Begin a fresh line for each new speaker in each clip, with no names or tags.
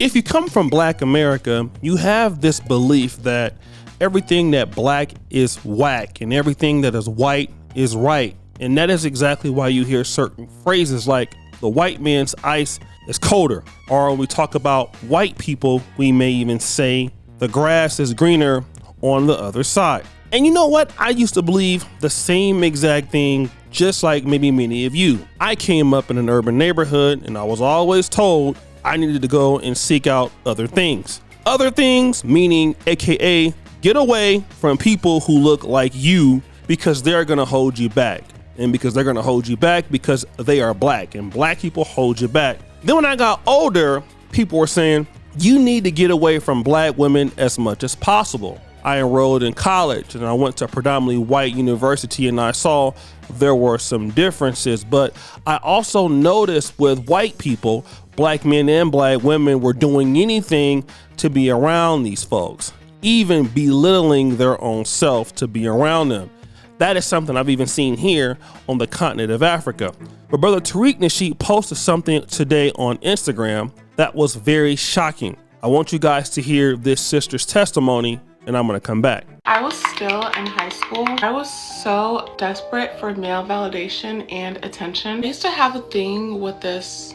If you come from Black America, you have this belief that everything that black is whack and everything that is white is right. And that is exactly why you hear certain phrases like the white man's ice is colder. Or when we talk about white people, we may even say the grass is greener on the other side. And you know what? I used to believe the same exact thing, just like maybe many of you. I came up in an urban neighborhood and I was always told I needed to go and seek out other things. Other things meaning AKA get away from people who look like you because they're gonna hold you back. And because they're gonna hold you back because they are black and black people hold you back. Then when I got older, people were saying, you need to get away from black women as much as possible. I enrolled in college and I went to a predominantly white university and I saw there were some differences, but I also noticed with white people, black men and black women were doing anything to be around these folks, even belittling their own self to be around them. That is something I've even seen here on the continent of Africa. But Brother Tariq Nasheed posted something today on Instagram that was very shocking. I want you guys to hear this sister's testimony and I'm gonna come back.
I was still in high school. I was so desperate for male validation and attention. I used to have a thing with this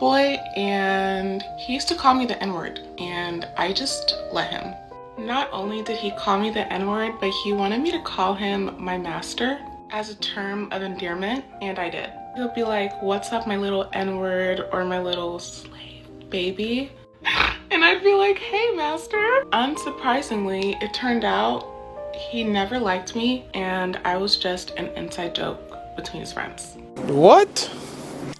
boy and he used to call me the N-word and I just let him. Not only did he call me the N-word, but he wanted me to call him my master as a term of endearment, and I did. He'll be like, what's up, my little N-word, or my little slave baby? And I'd be like, hey, master. Unsurprisingly, it turned out he never liked me, and I was just an inside joke between his friends.
What?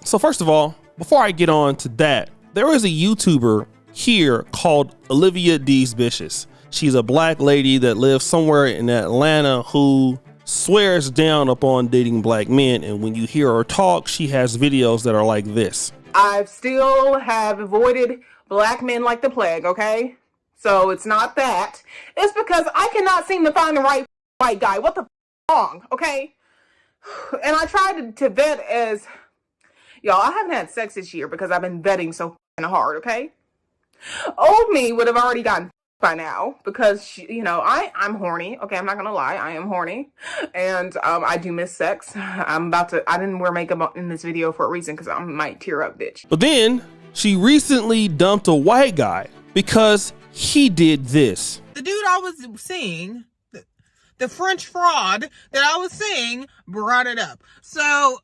So first of all, before I get on to that, there is a YouTuber here called Olivia Dees Vicious. She's a black lady that lives somewhere in Atlanta who swears down upon dating black men. And when you hear her talk, she has videos that are like this.
I still have avoided black men like the plague, okay? So it's not that. It's because I cannot seem to find the right white guy. What the wrong, okay? And I tried to vet as... Y'all, I haven't had sex this year because I've been vetting so hard, okay? Old me would have already gotten by now because, you know, I'm horny. Okay, I'm not gonna lie. I am horny. And I do miss sex. I didn't wear makeup in this video for a reason because I might tear up, bitch.
But then she recently dumped a white guy because he did this.
The dude I was seeing, the French fraud that I was seeing, brought it up. So,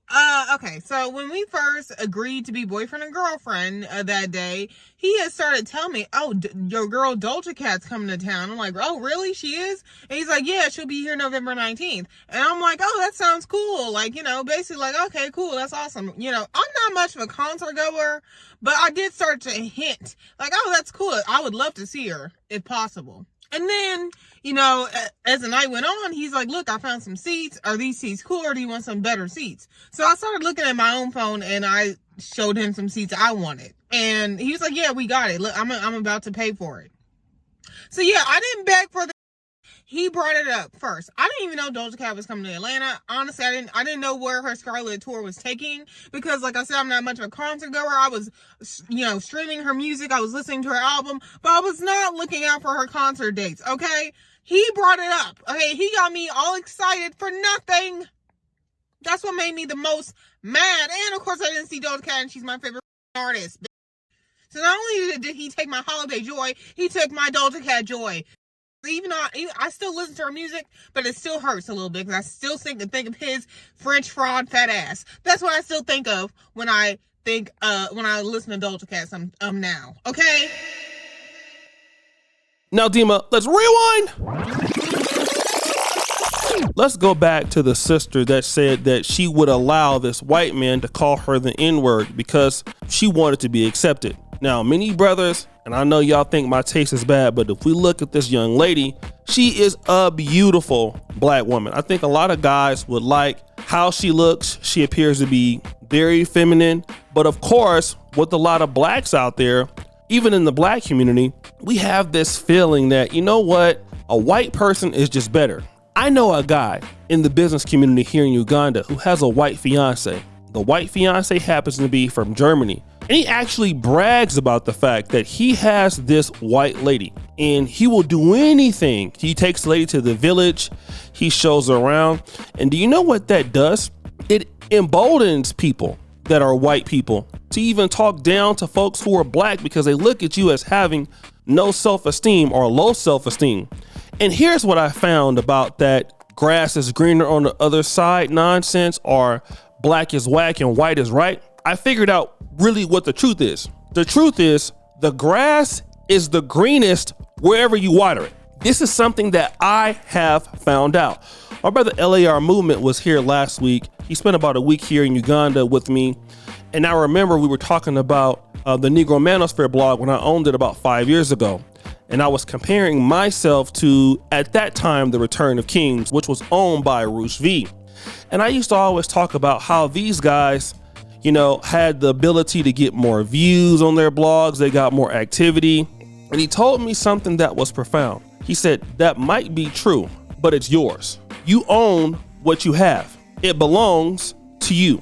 okay. So when we first agreed to be boyfriend and girlfriend that day, he had started telling me, oh, your girl Doja Cat's coming to town. I'm like, oh, really? She is? And he's like, yeah, she'll be here November 19th. And I'm like, oh, that sounds cool. Like, you know, basically like, okay, cool. That's awesome. You know, I'm not much of a concert goer, but I did start to hint like, oh, that's cool. I would love to see her if possible. And then, you know, as the night went on, he's like, look, I found some seats. Are these seats cool or do you want some better seats? So I started looking at my own phone and I showed him some seats I wanted. And he was like, yeah, we got it. Look, I'm about to pay for it. So yeah, I didn't beg for the... He brought it up first. I didn't even know Doja Cat was coming to Atlanta. Honestly, I didn't know where her Scarlet tour was taking because, like I said, I'm not much of a concert goer. I was, you know, streaming her music. I was listening to her album, but I was not looking out for her concert dates, okay? He brought it up, okay? He got me all excited for nothing. That's what made me the most mad. And, of course, I didn't see Doja Cat, and she's my favorite artist. So not only did he take my holiday joy, he took my Doja Cat joy. Even though I still listen to her music, but it still hurts a little bit because I still think of his French fraud fat ass. That's what I still think of when I listen to Doja Cat now. Okay?
Now, Dima, let's rewind. Let's go back to the sister that said that she would allow this white man to call her the N-word because she wanted to be accepted. Now, many brothers, and I know y'all think my taste is bad, but if we look at this young lady, she is a beautiful black woman. I think a lot of guys would like how she looks. She appears to be very feminine, but of course, with a lot of blacks out there, even in the black community, we have this feeling that, you know what, a white person is just better. I know a guy in the business community here in Uganda who has a white fiance. The white fiance happens to be from Germany. And he actually brags about the fact that he has this white lady and he will do anything. He takes the lady to the village, he shows her around. And do you know what that does? It emboldens people that are white people to even talk down to folks who are black because they look at you as having no self-esteem or low self-esteem. And here's what I found about that grass is greener on the other side nonsense, or black is whack and white is right. I figured out really what the truth is. The truth is the grass is the greenest wherever you water it. This is something that I have found out. My brother LAR Movement was here last week. He spent about a week here in Uganda with me. And I remember we were talking about the Negro Manosphere blog when I owned it about 5 years ago. And I was comparing myself to, at that time, The Return of Kings, which was owned by Roosh V. And I used to always talk about how these guys, you know, had the ability to get more views on their blogs. They got more activity. And he told me something that was profound. He said, that might be true, but it's yours. You own what you have. It belongs to you.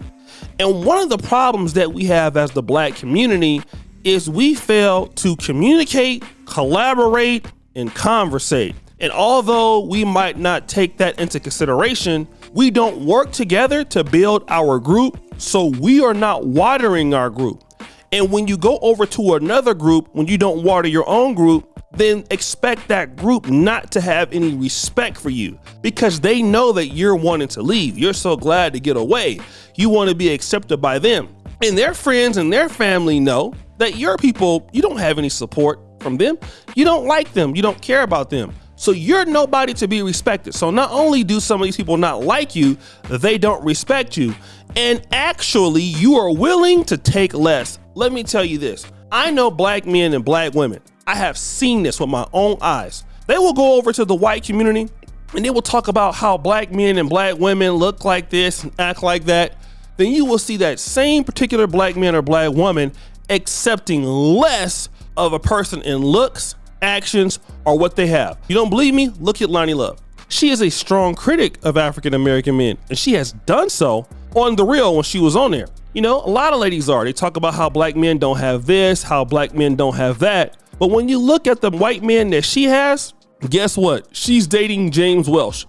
And one of the problems that we have as the black community is we fail to communicate, collaborate, and conversate. And although we might not take that into consideration, we don't work together to build our group, so we are not watering our group. And when you go over to another group, when you don't water your own group, then expect that group not to have any respect for you because they know that you're wanting to leave. You're so glad to get away. You want to be accepted by them. And their friends and their family know that your people, you don't have any support from them. You don't like them. You don't care about them. So you're nobody to be respected. So not only do some of these people not like you, they don't respect you. And actually, you are willing to take less. Let me tell you this. I know black men and black women. I have seen this with my own eyes. They will go over to the white community and they will talk about how black men and black women look like this and act like that. Then you will see that same particular black man or black woman accepting less of a person in looks, actions, or what they have. You don't believe me? Look at Loni Love. She is a strong critic of African American men, and she has done so on The Real when she was on there. You know, a lot of ladies are. They talk about how black men don't have this, how black men don't have that. But when you look at the white man that she has, guess what? She's dating James Welsh,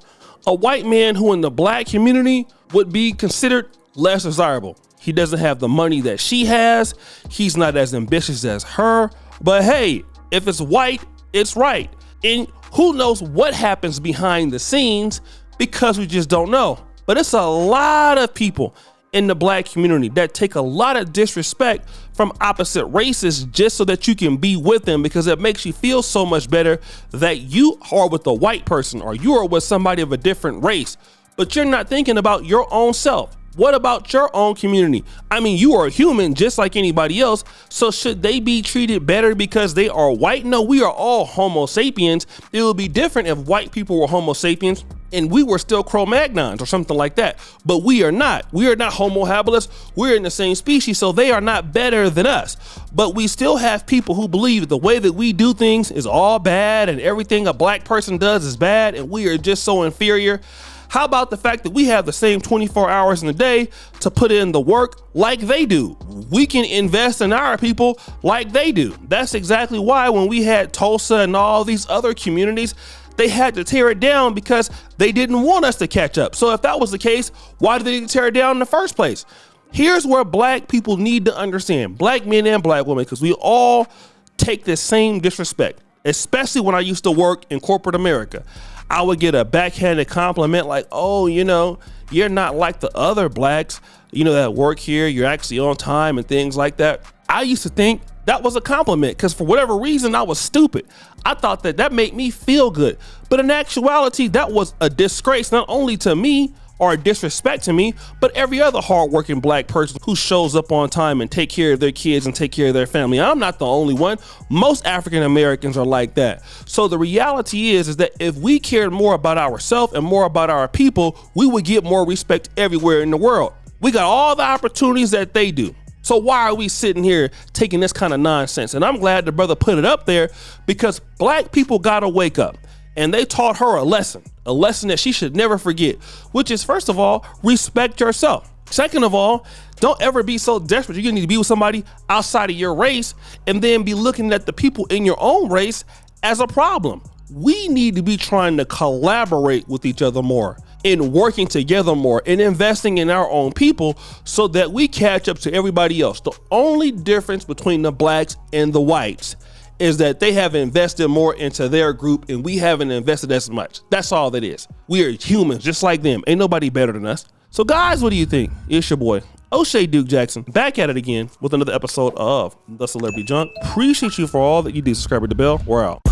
a white man who in the black community would be considered less desirable. He doesn't have the money that she has. He's not as ambitious as her. But hey, if it's white, it's right. And who knows what happens behind the scenes because we just don't know. But it's a lot of people in the black community that take a lot of disrespect from opposite races just so that you can be with them because it makes you feel so much better that you are with a white person or you are with somebody of a different race, but you're not thinking about your own self. What about your own community? I mean, you are a human just like anybody else. So should they be treated better because they are white? No, we are all Homo sapiens. It would be different if white people were Homo sapiens and we were still Cro-Magnons or something like that. But we are not. We are not Homo habilis. We're in the same species, so they are not better than us. But we still have people who believe the way that we do things is all bad and everything a black person does is bad and we are just so inferior. How about the fact that we have the same 24 hours in a day to put in the work like they do? We can invest in our people like they do. That's exactly why when we had Tulsa and all these other communities, they had to tear it down because they didn't want us to catch up. So if that was the case, why did they tear it down in the first place? Here's where black people need to understand, black men and black women, because we all take this same disrespect, especially when I used to work in corporate America. I would get a backhanded compliment like, oh, you know, you're not like the other blacks, you know, that work here. You're actually on time and things like that. I used to think that was a compliment because for whatever reason, I was stupid. I thought that made me feel good. But in actuality, that was a disgrace, not only to me or a disrespect to me, but every other hardworking black person who shows up on time and take care of their kids and take care of their family. I'm not the only one. Most African Americans are like that. So the reality is that if we cared more about ourselves and more about our people, we would get more respect everywhere in the world. We got all the opportunities that they do. So why are we sitting here taking this kind of nonsense? And I'm glad the brother put it up there because black people gotta wake up. And they taught her a lesson that she should never forget, which is, first of all, respect yourself. Second of all, Don't ever be so desperate you're gonna need to be with somebody outside of your race and then be looking at the people in your own race as a problem. We need to be trying to collaborate with each other more and working together more and investing in our own people so that we catch up to everybody else. The only difference between the blacks and the whites is that they have invested more into their group and we haven't invested as much. That's all that is. We are humans just like them. Ain't nobody better than us. So guys, what do you think? It's your boy, O'Shea Duke Jackson, back at it again with another episode of The Celebrity Junk. Appreciate you for all that you do. Subscribe to the bell. We're out.